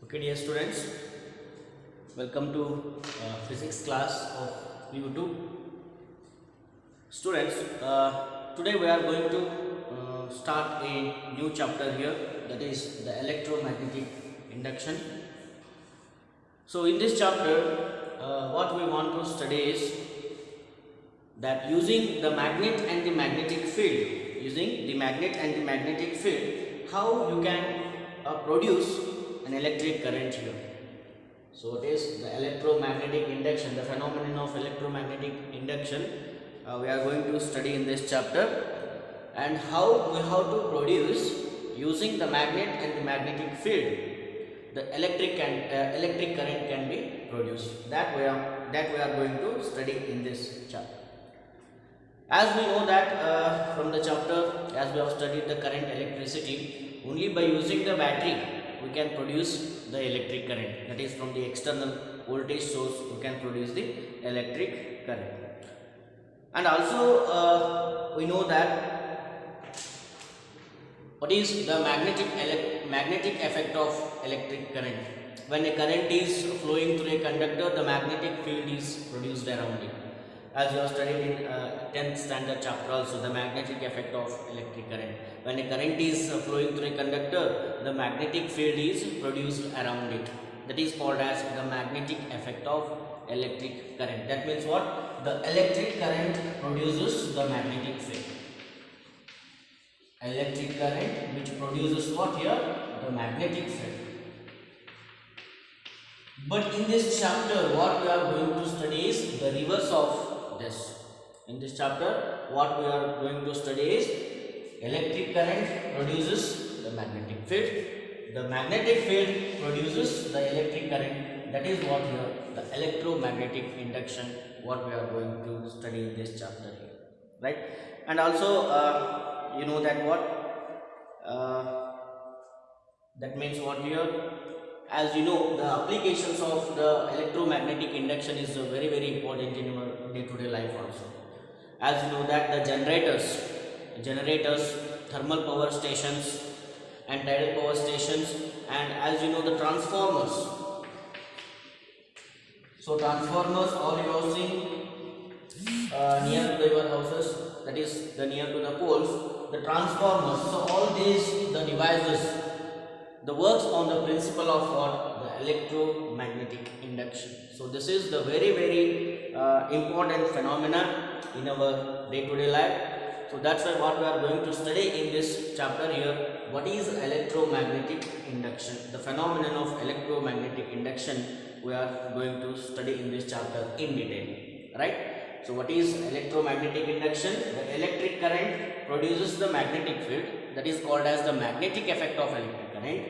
Okay, dear students, welcome to physics class of YouTube. Students, today we are going to start a new chapter here, that is the electromagnetic induction. So in this chapter, what we want to study is that using the magnet and the magnetic field, how you can produce an electric current here. So it is the electromagnetic induction, the phenomenon of electromagnetic induction. We are going to study in this chapter, and how we have to produce using the magnet and the magnetic field, the electric current can be produced. That we are going to study in this chapter. As we know that from the chapter, as we have studied the current electricity, only by using the battery we can produce the electric current. That is, from the external voltage source we can produce the electric current. And also we know that what is the magnetic effect of electric current. When a current is flowing through a conductor, the magnetic field is produced around it. As you have studied in 10th standard chapter also, the magnetic effect of electric current. When a current is flowing through a conductor, the magnetic field is produced around it. That is called as the magnetic effect of electric current. That means what? The electric current produces the magnetic field. Electric current which produces what here? The magnetic field. But in this chapter, what we are going to study is the reverse of this. In this chapter, what we are going to study is electric current produces the magnetic field. The magnetic field produces the electric current. That is what here, the electromagnetic induction, what we are going to study in this chapter here, right? And also you know that that means what here, as you know, the applications of the electromagnetic induction is very important in our day-to-day life also. As you know that the generators, thermal power stations and tidal power stations, and as you know the transformers. So transformers, all you have seen near to your houses, that is the near to the poles, the transformers. So all these the devices, the works on the principle of what? The electromagnetic induction. So this is the very important phenomena in our day-to-day life. So that's why what we are going to study in this chapter here. What is electromagnetic induction? The phenomenon of electromagnetic induction we are going to study in this chapter in detail, right? So what is electromagnetic induction? The electric current produces the magnetic field, that is called as the magnetic effect of electric current,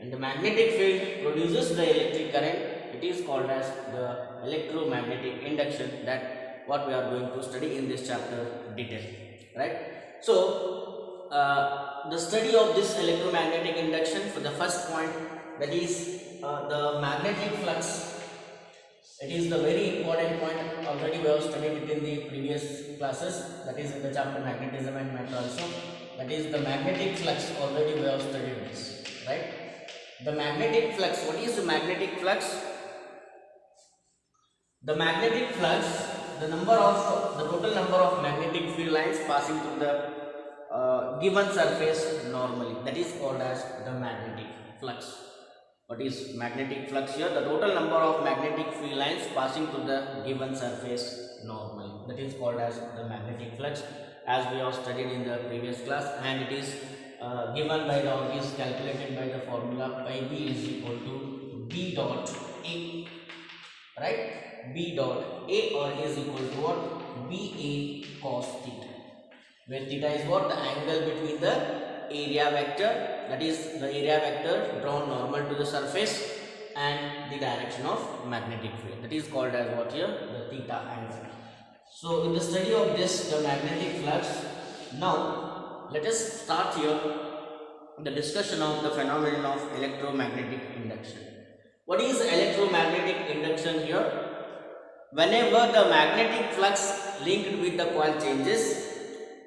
and the magnetic field produces the electric current. It is called as the electromagnetic induction, that what we are going to study in this chapter detail, right? So the study of this electromagnetic induction, for the first point, that is the magnetic flux. It is the very important point. Already we have studied it in the previous classes, that is in the chapter magnetism and matter also. That is the magnetic flux. Already we have studied this, right? The magnetic flux. What is the magnetic flux? The magnetic flux, the total number of magnetic field lines passing through the given surface normally. That is called as the magnetic flux. What is magnetic flux here? The total number of magnetic field lines passing through the given surface normally. That is called as the magnetic flux, as we have studied in the previous class, and it is given by it is calculated by the formula pi b is equal to b dot a, right? B dot a, or is equal to what? B a cos theta, where theta is what? The angle between the area vector, that is the area vector drawn normal to the surface, and the direction of magnetic field. That is called as what here? The theta angle. So in the study of this, the magnetic flux, now let us start here the discussion of the phenomenon of electromagnetic induction. What is electromagnetic induction here? Whenever the magnetic flux linked with the coil changes,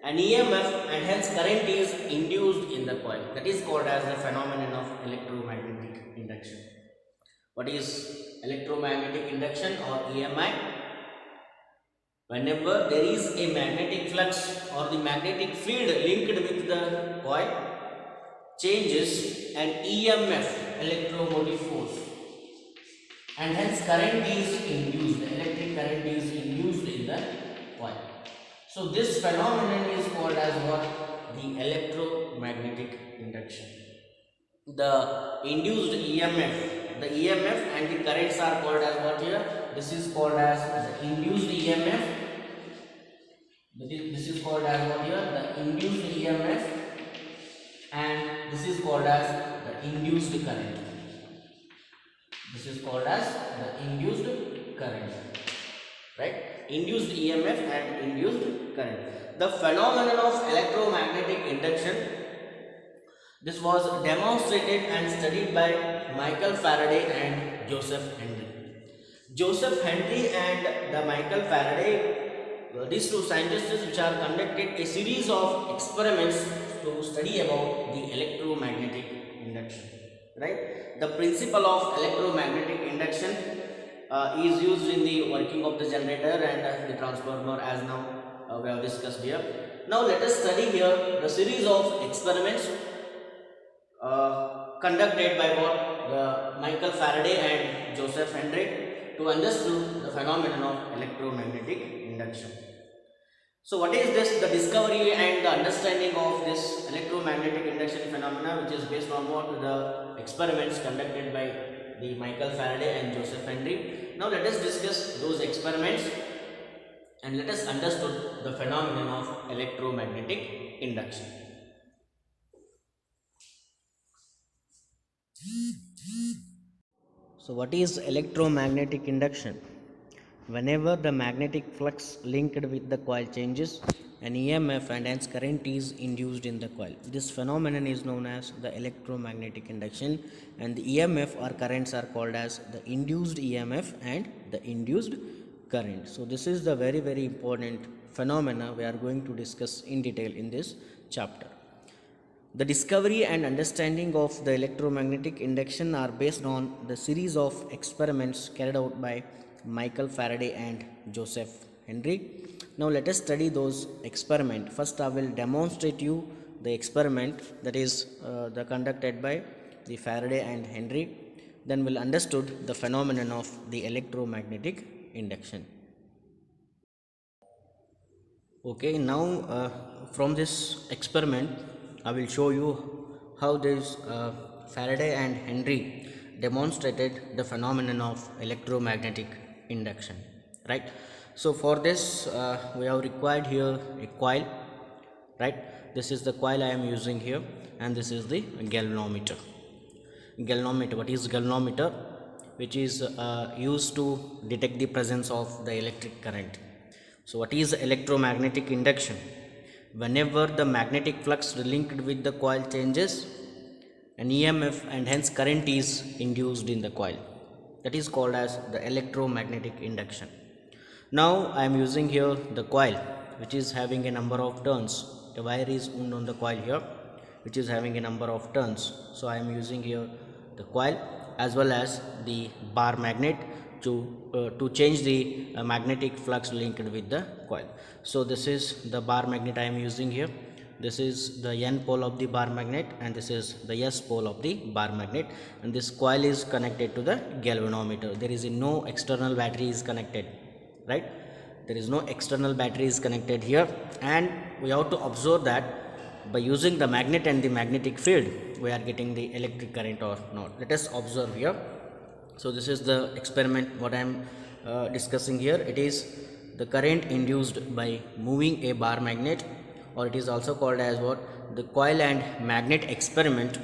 an EMF and hence current is induced in the coil. That is called as the phenomenon of electromagnetic induction. What is electromagnetic induction or EMI? Whenever there is a magnetic flux or the magnetic field linked with the coil changes an EMF, electromotive force, and hence current is induced, electric current is induced in the coil. So this phenomenon is called as what? The electromagnetic induction. The induced EMF, the EMF and the currents are called as what here? This is called as the induced EMF. This is called as what here? The induced EMF, and this is called as the induced current. This is called as the induced current, right? Induced EMF and induced current. The phenomenon of electromagnetic induction, this was demonstrated and studied by Michael Faraday and Joseph Henry. Joseph Henry and the Michael Faraday, these two scientists which are conducted a series of experiments to study about the electromagnetic induction, right? The principle of electromagnetic induction is used in the working of the generator and the transformer, as now we have discussed here. Now let us study here the series of experiments conducted by what? Michael Faraday and Joseph Henry to understand the phenomenon of electromagnetic induction. So what is this? The discovery and the understanding of this electromagnetic induction phenomena, which is based on what? The experiments conducted by the Michael Faraday and Joseph Henry. Now let us discuss those experiments and let us understand the phenomenon of electromagnetic induction. So what is electromagnetic induction? Whenever the magnetic flux linked with the coil changes, an EMF and hence current is induced in the coil. This phenomenon is known as the electromagnetic induction, and the EMF or currents are called as the induced EMF and the induced current. So this is the very important phenomena we are going to discuss in detail in this chapter. The discovery and understanding of the electromagnetic induction are based on the series of experiments carried out by Michael Faraday and Joseph Henry. Now let us study those experiments. First I will demonstrate you the experiment that is the conducted by the Faraday and Henry. Then we'll understood the phenomenon of the electromagnetic induction. Okay, now from this experiment I will show you how this Faraday and Henry demonstrated the phenomenon of electromagnetic induction, right? So for this we have required here a coil, right? This is the coil I am using here, and this is the galvanometer. What is galvanometer? Which is used to detect the presence of the electric current. So what is electromagnetic induction? Whenever the magnetic flux linked with the coil changes, an EMF and hence current is induced in the coil. That is called as the electromagnetic induction. Now I am using here the coil which is having a number of turns. The wire is wound on the coil here which is having a number of turns. So I am using here the coil as well as the bar magnet to change the magnetic flux linked with the coil. So this is the bar magnet I am using here. This is the N pole of the bar magnet and this is the S pole of the bar magnet, and this coil is connected to the galvanometer. There is no external battery is connected, right? There is no external battery is connected here, and we have to observe that by using the magnet and the magnetic field we are getting the electric current or not. Let us observe here. So this is the experiment what I am discussing here. It is the current induced by moving a bar magnet, or it is also called as what? The coil and magnet experiment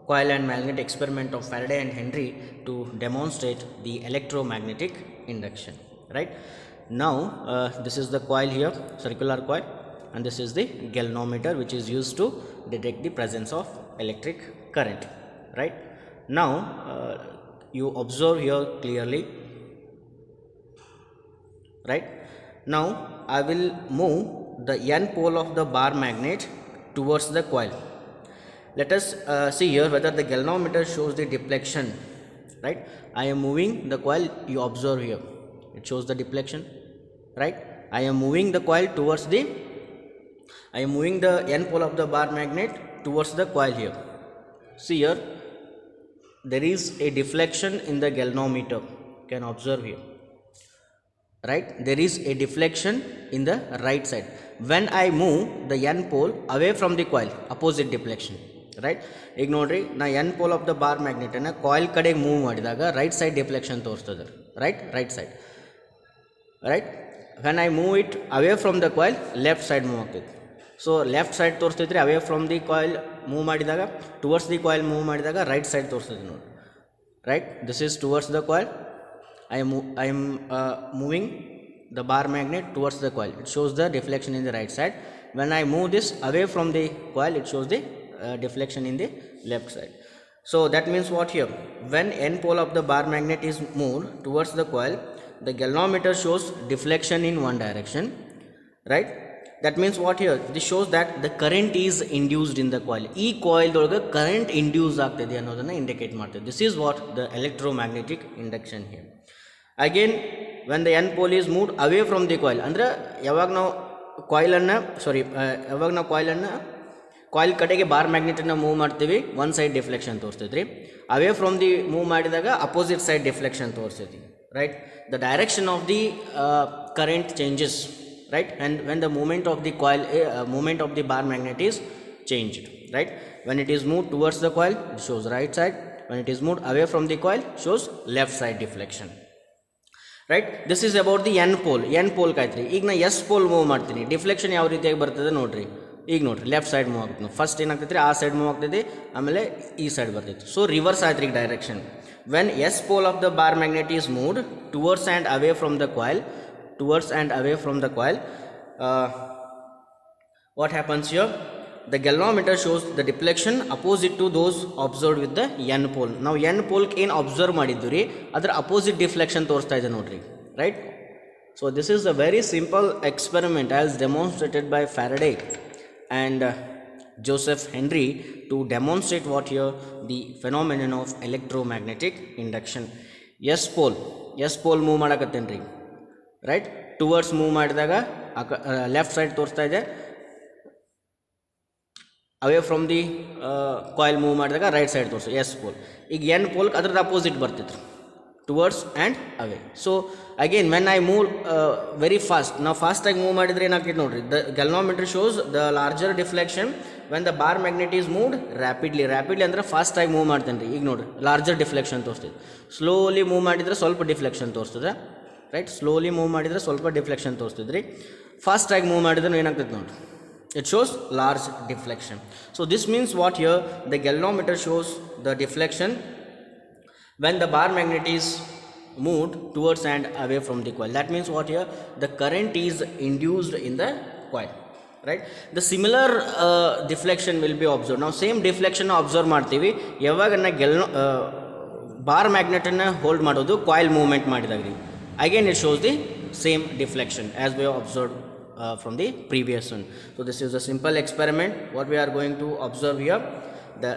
coil and magnet experiment of Faraday and Henry to demonstrate the electromagnetic induction, right? Now this is the coil here, circular coil, and this is the galvanometer which is used to detect the presence of electric current, right? Now you observe here clearly, right? Now I will move the N pole of the bar magnet towards the coil, let us see here whether the galvanometer shows the deflection, right? I am moving the coil, you observe here, it shows the deflection, right? I am moving the coil towards the, I am moving the N pole of the bar magnet towards the coil here. See here, there is a deflection in the galvanometer, you can observe here, right? There is a deflection in the right side. When I move the N pole away from the coil, opposite deflection, right? ಈಗ ನೋಡ್ರಿ ನಾ N pole of the bar magnet ಅನ್ನು coil ಕಡೆಗೆ move ಮಾಡಿದಾಗ right side deflection ತೋರಿಸ್ತದೆ, right side, right. when I move it away from the coil, left side move ಆಗ್ತೈತಿ. So left side ತೋರಿಸ್ತೈತ್ರಿ, away from the coil move ಮಾಡಿದಾಗ, towards the coil move ಮಾಡಿದಾಗ right side ತೋರಿಸ್ತೈತಿ ನೋಡಿ, right. This is towards the coil, I am moving the bar magnet towards the coil, it shows the deflection in the right side. When I move this away from the coil, it shows the deflection in the left side. So that means what here, when N pole of the bar magnet is moved towards the coil, the galvanometer shows deflection in one direction, right? That means what here, this shows that the current is induced in the coil. ಈ coil ಒಳಗೆ current induce ಆಗ್ತಿದೆ ಅನ್ನೋದನ್ನು indicate ಮಾಡ್ತದೆ. This is what the electromagnetic induction here. Again when the N pole is moved away from the coil, ಅಂದರೆ ಯಾವಾಗ ನಾವು ಕಾಯಿಲನ್ನು coil ಕಡೆಗೆ ಬಾರ್ ಮ್ಯಾಗ್ನೆಟನ್ನು ಮೂವ್ ಮಾಡ್ತೀವಿ, ಒನ್ ಸೈಡ್ ಡಿಫ್ಲೆಕ್ಷನ್ ತೋರಿಸ್ತೈತಿ. ಅವೇ ಫ್ರಮ್ ದಿ ಮೂವ್ ಮಾಡಿದಾಗ ಅಪೋಸಿಟ್ ಸೈಡ್ ಡಿಫ್ಲೆಕ್ಷನ್ ತೋರಿಸ್ತೈತಿ, right. The direction of the current changes, right? And when the movement of the coil, movement of the bar magnet is changed, right? When it is moved towards the coil, it shows right side. When it is moved away from the coil, shows left side deflection, right? This is about the N pole. N pole ಕಾಯ್ತ್ರಿ. ಈಗ ನಾ S pole move ಮಾಡ್ತೀನಿ, deflection ಯಾವ ರೀತಿಯಾಗಿ ಬರ್ತದೆ ನೋಡ್ರಿ. ಈಗ ನೋಡ್ರಿ, left side move ಆಗ್ತದೆ, ಫಸ್ಟ್ ಏನಾಗ್ತೈತಿ ಆ ಸೈಡ್ ಮೂವ್ ಆಗ್ತೈತಿ, ಆಮೇಲೆ ಈ ಸೈಡ್ ಬರ್ತೈತಿ. ಸೊ ರಿವರ್ಸ್ ಆಯ್ತು ಈಗ direction. When S pole of the bar magnet is moved towards and away from the coil, what happens here, the galvanometer shows the deflection opposite to those observed with the N pole. ನಾವು N pole ಏನು observe ಮಾಡಿದ್ದು ರೀ, ಅದರ opposite deflection ತೋರಿಸ್ತಾ ಇದೆ ನೋಡ್ರಿ, right. So this is a very simple experiment as demonstrated by Faraday and Joseph Henry to demonstrate what here, the phenomenon of electromagnetic induction. S pole move ಮಾಡಕತ್ತೇನ್ರಿ, right. Towards move ಮಾಡಿದಾಗ left side ತೋರಿಸ್ತಾ ಇದೆ, away from the coil move ಮಾಡಿದಾಗ right side ತೋರಿಸ್ತು S pole. ಈಗ N pole ಅದ್ರದ್ದು opposite ಬರ್ತಿತ್ತು, towards and away. So again when I move very fast, ನಾವು ಫಾಸ್ಟಾಗಿ ಮೂವ್ ಮಾಡಿದ್ರೆ ಏನಾಗ್ತೈತೆ ನೋಡ್ರಿ, the galvanometer shows the larger deflection when the bar magnet is moved rapidly ಅಂದರೆ ಫಾಸ್ಟಾಗಿ ಮೂವ್ ಮಾಡ್ತೇನೆ ರೀ. ಈಗ ನೋಡ್ರಿ ಲಾರ್ಜರ್ ಡಿಫ್ಲೆಕ್ಷನ್ ತೋರಿಸ್ತೈತೆ, ಸ್ಲೋಲಿ ಮೂವ್ ಮಾಡಿದರೆ ಸ್ವಲ್ಪ ಡಿಫ್ಲೆಕ್ಷನ್ ತೋರಿಸ್ತದೆ, ರೈಟ್. ಸ್ಲೋಲಿ ಮೂವ್ ಮಾಡಿದರೆ ಸ್ವಲ್ಪ ಡಿಫ್ಲೆಕ್ಷನ್ ತೋರಿಸ್ತಿದ್ರಿ, ಫಾಸ್ಟಾಗಿ ಮೂವ್ ಮಾಡಿದ್ರೆ ಏನಾಗ್ತೈತೆ ನೋಡ್ರಿ, it shows large deflection. So this means what here, the galvanometer shows the deflection when the bar magnet is moved towards and away from the coil. That means what here, the current is induced in the coil, right. The similar deflection will be observed. Now same deflection observe ಮಾಡ್ತೀವಿ ಯಾವಾಗ bar ಮ್ಯಾಗ್ನೆಟನ್ನು hold ಮಾಡೋದು coil movement ಮಾಡಿದಾಗ ರೀ. Again it shows the same deflection as we have observed from the previous one. So this is a simple experiment what we are going to observe here.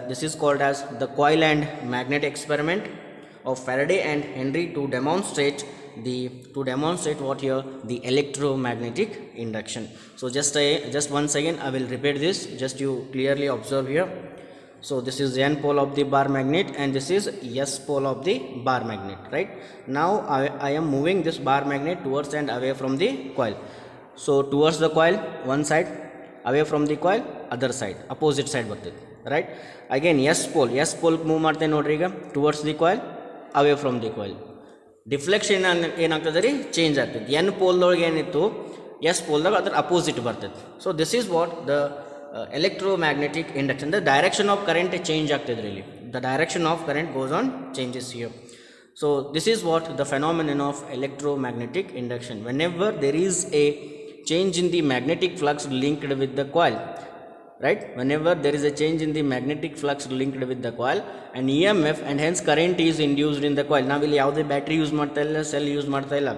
This is called as the coil and magnet experiment of Faraday and Henry to demonstrate what here, the electromagnetic induction. So just once again I will repeat this, just you clearly observe here. So this is the N pole of the bar magnet and this is S pole of the bar magnet, right. Now I am moving this bar magnet towards and away from the coil. So towards the coil one side, away from the coil other side, opposite side ಬರ್ತದೆ, right. Again S pole move ಮಾಡ್ತೇನೆ ನೋಡ್ರಿ, ಈಗ towards the coil, away from the coil. Deflection ಏನಾಗ್ತದೆ ರೀ, change ಆಗ್ತದೆ. N ಪೋಲ್ದೊಳಗೆ ಏನಿತ್ತು S ಪೋಲ್ದಾಗ ಅದ್ರ opposite ಬರ್ತದೆ. So this is what the electromagnetic induction. The direction of current change ಆಗ್ತದೆ really, the direction of current goes on changes here. So this is what the phenomenon of electromagnetic induction. Whenever there is a change in the magnetic flux linked with the coil, right, whenever there is a change in the magnetic flux linked with the coil, an EMF and hence current is induced in the coil. ನಾವಿಲ್ಲಿ ಯಾವುದೇ battery use ಮಾಡ್ತಾ ಇಲ್ಲ, cell use ಮಾಡ್ತಾ ಇಲ್ಲ,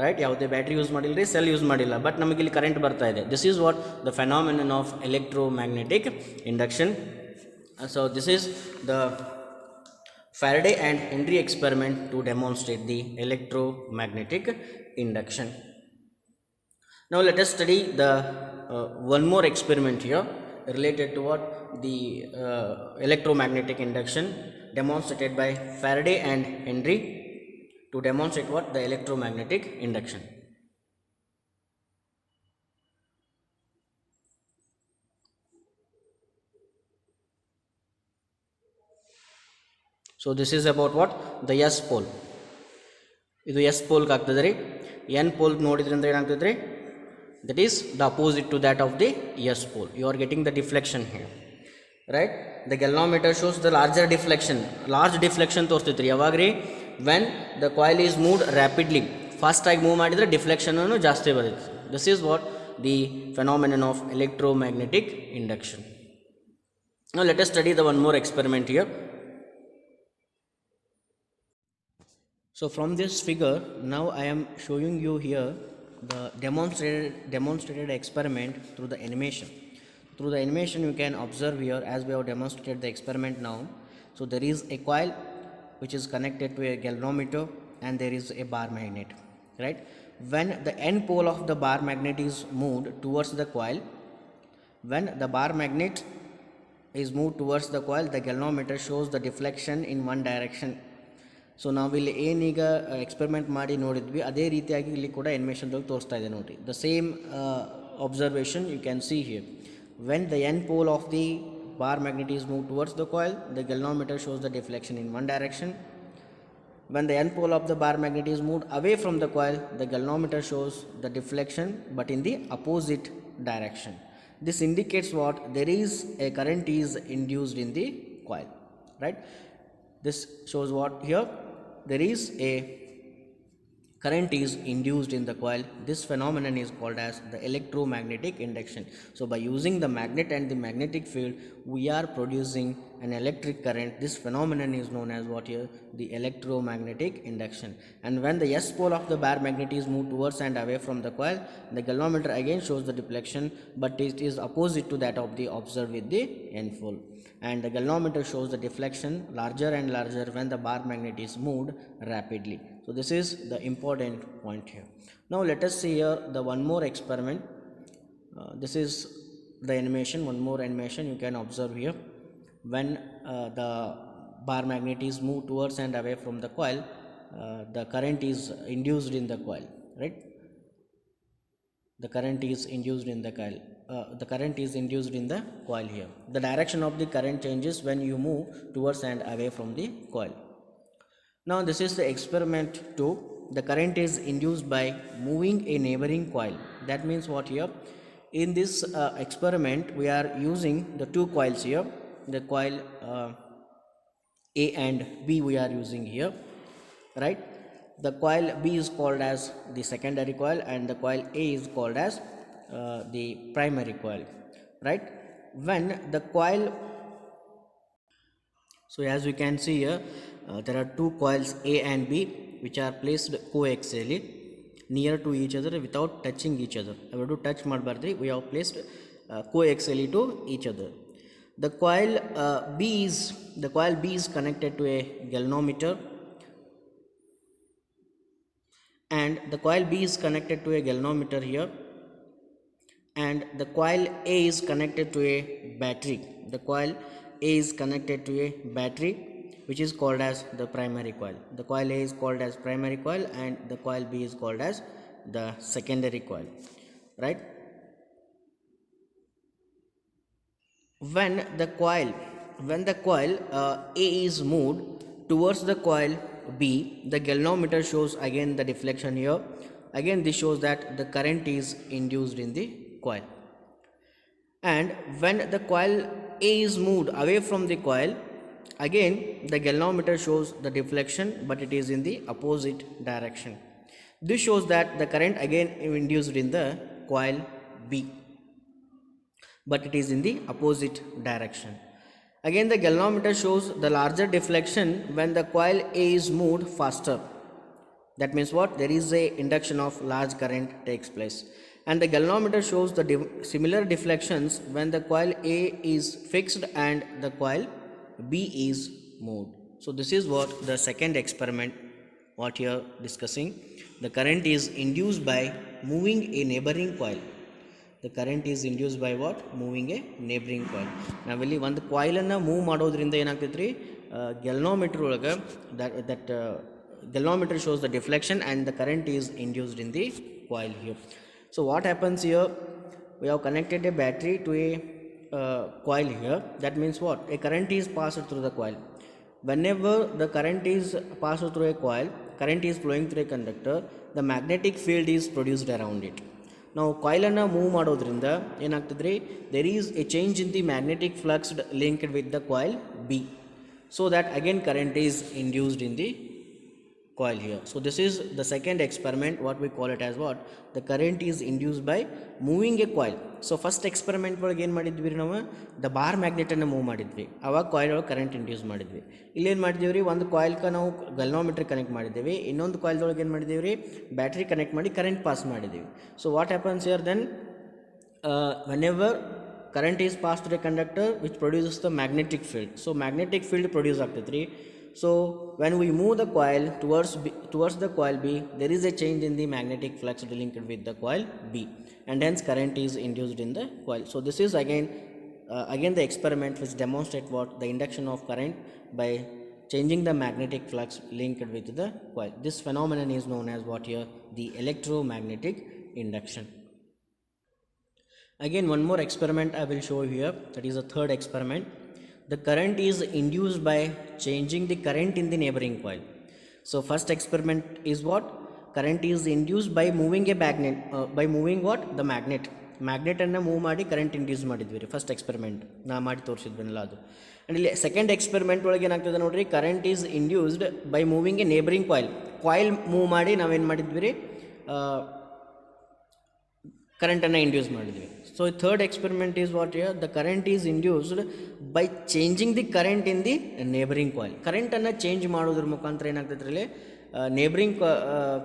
right. ಯಾವುದೇ battery use ಮಾಡಿಲ್ಲ ರೀ, cell use ಮಾಡಿಲ್ಲ, ಬಟ್ ನಮಗಿಲ್ಲಿ ಕರೆಂಟ್ ಬರ್ತಾ ಇದೆ. This is what the phenomenon of electromagnetic induction. So this is the Faraday and Henry experiment to demonstrate the electromagnetic induction. Now let us study the one more experiment here related to what the electromagnetic induction demonstrated by Faraday and Henry to demonstrate what the electromagnetic induction. So this is about what the S pole. ಇದು S ಪೋಲ್ಗೆ ಆಗ್ತದೆ ರೀ. N pole ನೋಡಿದ್ರಿಂದ ಏನಾಗ್ತದೆ ರೀ, that is the opposite to that of the S pole. You are getting the deflection here, right? The galvanometer shows the large deflection ತೋರಿಸ್ತೈತೆ ರೀ. ಯಾವಾಗ ರೀ, when the coil is moved rapidly, ಫಾಸ್ಟಾಗಿ move ಮಾಡಿದರೆ deflection ಜಾಸ್ತಿ ಬರುತ್ತೆ. This is what the phenomenon of electromagnetic induction. Now let us study the one more experiment here. So from this figure, now I am showing you here the demonstrated experiment through the animation. Through the animation you can observe here, as we have demonstrated the experiment now. So there is a coil which is connected to a galvanometer and there is a bar magnet, right? When the end pole of the bar magnet is moved towards the coil, when the bar magnet is moved towards the coil, the galvanometer shows the deflection in one direction. So ನಾವಿಲ್ಲಿ ಏನೀಗ experiment ಮಾಡಿ ನೋಡಿದ್ವಿ ಅದೇ ರೀತಿಯಾಗಿ ಇಲ್ಲಿ ಕೂಡ ಎನಿಮೇಷನ್ದಲ್ಲಿ ತೋರಿಸ್ತಾ ಇದೆ ನೋಡಿರಿ. The same observation you can see here. When the end pole of the bar magnet is moved towards the coil, the galvanometer shows the deflection in one direction. When the end pole of the bar magnet is moved away from the coil, the galvanometer shows the deflection but in the opposite direction. This indicates what? There is a current is induced in the coil, right? This shows what here? There is a current is induced in the coil. This phenomenon is called as the electromagnetic induction. So by using the magnet and the magnetic field, we are producing an electric current. This phenomenon is known as what here? The electromagnetic induction. And when the S pole of the bar magnet is moved towards and away from the coil, the galvanometer again shows the deflection, but it is opposite to that of the observed with the N pole. And the galvanometer shows the deflection larger and larger when the bar magnet is moved rapidly. So this is the important point here. Now let us see here the one more experiment. This is the animation, one more animation you can observe here. When the bar magnet is moved towards and away from the coil, the current is induced in the coil, right? The current is induced in the coil. The current is induced in the coil here. The direction of the current changes when you move towards and away from the coil. Now this is the experiment 2. The current is induced by moving a neighboring coil. That means what here? In this experiment we are using the two coils here. The coil A and B we are using here, right? The coil B is called as the secondary coil and the coil A is called as the primary coil, right? When the coil, so as we can see here, there are two coils A and B which are placed coaxially near to each other without touching each other. I will do touch ಮಾಡಬಾರ್ದ್ರಿ. We have placed coaxially to each other. The coil B is connected to a galvanometer, and the coil B is connected to a galvanometer here, and the coil A is connected to a battery. The coil A is connected to a battery which is called as the primary coil. The coil A is called as primary coil and the coil B is called as the secondary coil, right? When the coil A is moved towards the coil B, the galvanometer shows again the deflection here. Again this shows that the current is induced in the coil. And when the coil A is moved away from the coil, again the galvanometer shows the deflection but it is in the opposite direction. This shows that the current again induced in the coil B, but it is in the opposite direction. Again the galvanometer shows the larger deflection when the coil A is moved faster. That means what? There is a induction of large current takes place. and the galvanometer shows the similar deflections when the coil A is fixed and the coil B is moved. So this is what the second experiment what you are discussing. The current is induced by moving a neighboring coil. The current is induced by what? Moving a neighboring coil. ನಾವಿಲ್ಲಿ ಒಂದು ಕಾಯಿಲನ್ನು move ಮಾಡೋದ್ರಿಂದ ಏನಾಗ್ತೈತೆ ರೀ, galvanometer ಒಳಗೆ that galvanometer shows the deflection and the current is induced in the coil here. So what happens here, we have connected a battery to a coil here. That means what? A current is passed through the coil. Whenever the current is passed through a coil, current is flowing through a conductor, the magnetic field is produced around it. ನಾವು ಕಾಯಿಲನ್ನು move ಮಾಡೋದ್ರಿಂದ ಏನಾಗ್ತದೆ ರೀ, there is a change in the magnetic flux linked with the coil B, so that again current is induced in the coil here. So this is the second experiment, what we call it as what? The current is induced by moving a coil. So first experiment ಒಳಗೆ ಏನು ಮಾಡಿದ್ವಿ ರೀ, ನಾವು the bar ಮ್ಯಾಗ್ನೆಟನ್ನು move ಮಾಡಿದ್ವಿ, ಅವಾಗ coil ಒಳಗೆ current induce ಮಾಡಿದ್ವಿ. ಇಲ್ಲೇನು ಮಾಡಿದ್ದೀವಿ ರೀ, ಒಂದು ಕಾಯಿಲ್ಗೆ ನಾವು galvanometer ಕನೆಕ್ಟ್ ಮಾಡಿದ್ದೀವಿ, ಇನ್ನೊಂದು ಕಾಯಿಲ್ದೊಳಗೆ ಏನು ಮಾಡಿದ್ದೀವಿ ರೀ, ಬ್ಯಾಟ್ರಿ ಕನೆಕ್ಟ್ ಮಾಡಿ ಕರೆಂಟ್ ಪಾಸ್ ಮಾಡಿದ್ದೀವಿ. So what happens here then, whenever current is passed through a conductor which produces the magnetic field, so magnetic field produce ಆಗ್ತೈತೆ ರೀ. So when we move the coil towards the coil B, there is a change in the magnetic flux linked with the coil B, and hence current is induced in the coil. So this is again the experiment which demonstrate what? The induction of current by changing the magnetic flux linked with the coil. This phenomenon is known as what here? The electromagnetic induction. Again one more experiment I will show here, that is the third experiment. The current is induced by changing the current in the neighboring coil. So first experiment is what? Current is induced by moving a magnet, by moving what? The magnet ಅನ್ನು move ಮಾಡಿ current induce ಮಾಡಿದ್ವಿ ರೀ first experiment ನಾ ಮಾಡಿ ತೋರಿಸಿದ್ವಲ್ಲ ಅದು. And ಇಲ್ಲಿ second experiment ಒಳಗೆ ಏನಾಗ್ತದೆ ನೋಡಿರಿ, current is induced by moving a neighbouring coil move ಮಾಡಿ ನಾವೇನು ಮಾಡಿದ್ವಿ ರೀ, ಕರೆಂಟನ್ನು ಇಂಡ್ಯೂಸ್ ಮಾಡಿದ್ವಿ. So third experiment is what here, the current is induced by changing the current in the neighbouring coil. ಕರೆಂಟನ್ನು ಚೇಂಜ್ ಮಾಡೋದ್ರ ಮುಖಾಂತರ ಏನಾಗ್ತದೆ ಇಲ್ಲಿ, ನೇಬರಿಂಗ್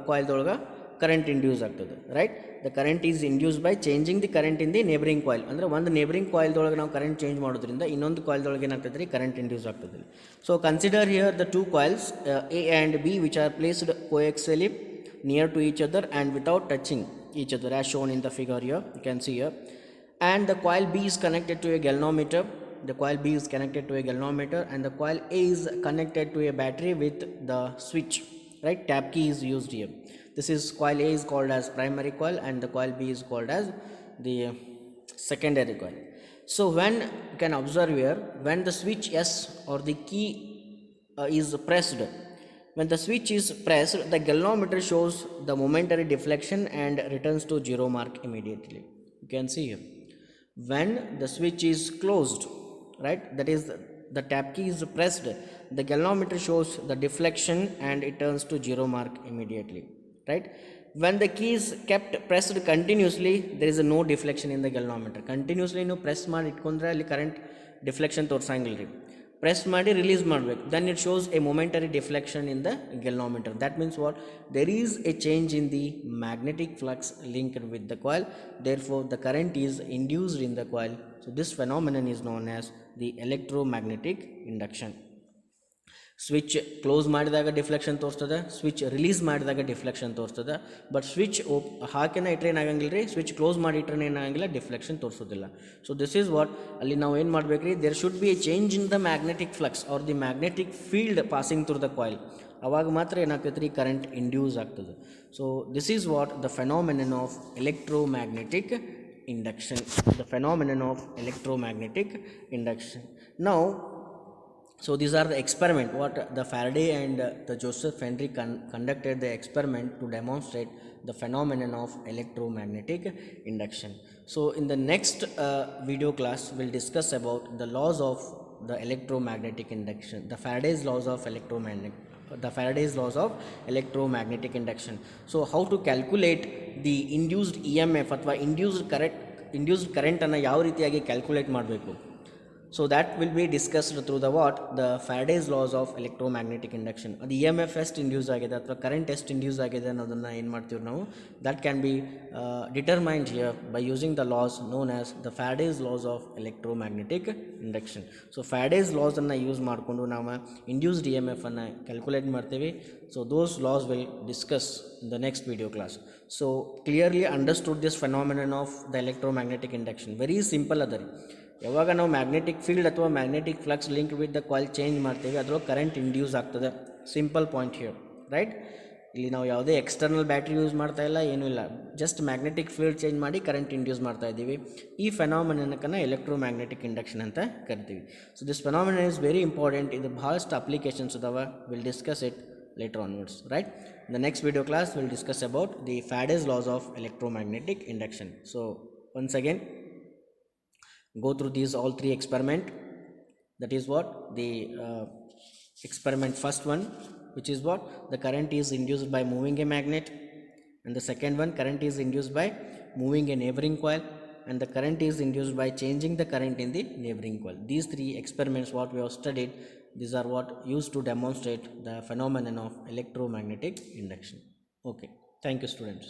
ಕಾಯಿಲ್ದೊಳಗೆ ಕರೆಂಟ್ ಇಂಡ್ಯೂಸ್ ಆಗ್ತದೆ, right. The current is induce by changing the current in the neighbouring coil. ಅಂದರೆ ಒಂದು neighbouring ಕಾಯಿಲ್ದೊಳಗೆ ನಾವು ಕರೆಂಟ್ ಚೇಂಜ್ ಮಾಡೋದ್ರಿಂದ ಇನ್ನೊಂದು ಕಾಯಿಲ್ದೊಳಗೆ ಏನಾಗ್ತದೆ ರೀ, ಕರೆಂಟ್ ಇಂಡ್ಯೂಸ್ ಆಗ್ತದೆ. So consider here the two coils A and B which are placed coaxially near to each other and without touching each other as shown in the figure here, you can see here. And the coil B is connected to a galvanometer. The coil B is connected to a galvanometer and the coil A is connected to a battery with the switch, right. Tap key is used here. This is coil A is called as primary coil and the coil B is called as the secondary coil. So when you can observe here, when the switch S or the key is pressed, when the switch is pressed, the galvanometer shows the momentary deflection and returns to zero mark immediately. You can see here. When the switch is closed, right, that is the tap key is pressed, the galvanometer shows the deflection and it turns to zero mark immediately, right. When the key is kept pressed continuously, there is no deflection in the galvanometer. Continuously ನೀವು press ಮಾಡಿ ಇಟ್ಕೊಂಡ್ರೆ ಅಲ್ಲಿ current deflection ತೋರಿಸಂಗಿಲ್ಲ ರೀ. Press ಮಾಡಿ release ಮಾಡಬೇಕು, then it shows a momentary deflection in the galvanometer. That means what? There is a change in the magnetic flux linked with the coil, therefore the current is induced in the coil. So this phenomenon is known as the electromagnetic induction. Switch close ಮಾಡಿದಾಗ deflection ತೋರಿಸ್ತದೆ, switch release ಮಾಡಿದಾಗ deflection ತೋರಿಸ್ತದೆ. But switch ಹಾಕಿನ ಇಟ್ರೆ ಏನಾಗಂಗಿಲ್ಲ ರೀ, switch close ಮಾಡಿ ಇಟ್ರೆ ಏನಾಗಂಗಿಲ್ಲ, ಡಿಫ್ಲೆಕ್ಷನ್ ತೋರಿಸೋದಿಲ್ಲ. ಸೊ ದಿಸ್ ಈಸ್ ವಾಟ್, ಅಲ್ಲಿ ನಾವು ಏನು ಮಾಡ್ಬೇಕು ರೀ, there should be a change in the magnetic flux or the magnetic field passing through the coil. ಅವಾಗ ಮಾತ್ರ ಏನಾಗ್ತೈತೆ ರೀ, ಕರೆಂಟ್ ಇಂಡ್ಯೂಸ್ ಆಗ್ತದೆ. So this is what the phenomenon of electromagnetic induction. The phenomenon of electromagnetic induction. Now, so these are the experiment what the Faraday and the Joseph Henry conducted the experiment to demonstrate the phenomenon of electromagnetic induction. So in the next video class we'll discuss about the laws of the electromagnetic induction, the Faraday's laws of electromagnetic induction. So how to calculate the induced EMF ಅಥವಾ induced current ಅನ್ನು ಯಾವ ರೀತಿಯಾಗಿ calculate ಮಾಡಬೇಕು. So that will be discussed through the what, the Faraday's laws of electromagnetic induction. ಅದು E M F ಎಷ್ಟು induce ಆಗಿದೆ ಅಥವಾ current ಎಷ್ಟು ಇಂಡ್ಯೂಸ್ ಆಗಿದೆ ಅನ್ನೋದನ್ನು ಏನು ಮಾಡ್ತೀವಿ ನಾವು, that can be determined here by using the loss known as the Faraday's laws of electromagnetic induction. So Faraday's laws ಅನ್ನು ಯೂಸ್ ಮಾಡಿಕೊಂಡು ನಾವು ಇಂಡ್ಯೂಸ್ಡ್ ಇ ಎಮ್ ಎಫ್ ಅನ್ನು ಕ್ಯಾಲ್ಕುಲೇಟ್ ಮಾಡ್ತೀವಿ. So those loss will discuss in the next video class. So clearly understood this phenomenon of the electromagnetic induction. Very simple ಅದರಿ. ಯಾವಾಗ ನಾವು magnetic field ಅಥವಾ magnetic flux link with the coil change ಮಾಡ್ತೀವಿ, ಅದರೊಳಗೆ current induce ಆಗ್ತದೆ. Simple point here, right. ಇಲ್ಲಿ ನಾವು ಯಾವುದೇ ಎಕ್ಸ್ಟರ್ನಲ್ ಬ್ಯಾಟ್ರಿ ಯೂಸ್ ಮಾಡ್ತಾ ಇಲ್ಲ, ಏನೂ ಇಲ್ಲ, ಜಸ್ಟ್ ಮ್ಯಾಗ್ನೆಟಿಕ್ ಫೀಲ್ಡ್ ಚೇಂಜ್ ಮಾಡಿ ಕರೆಂಟ್ ಇಂಡ್ಯೂಸ್ ಮಾಡ್ತಾ ಇದ್ದೀವಿ. ಈ ಫೆನಾಮಿನಕನ್ನು ಎಲೆಕ್ಟ್ರೋಮ್ಯಾಗ್ನೆಟಿಕ್ ಇಂಡಕ್ಷನ್ ಅಂತ ಕರಿತೀವಿ. So this phenomenon is very important. ಇದು ಭಾಳಷ್ಟು ಅಪ್ಲಿಕೇಶನ್ಸ್ ಅದಾವ. Will discuss it later onwards, right? In the next video class we'll discuss about the Faraday's laws of electromagnetic induction. So once again, go through these all three experiment. That is what the experiment first one, which is what the current is induced by moving a magnet, and the second one, current is induced by moving a neighboring coil, and the current is induced by changing the current in the neighboring coil. These three experiments what we have studied, these are what used to demonstrate the phenomenon of electromagnetic induction. Okay, thank you students.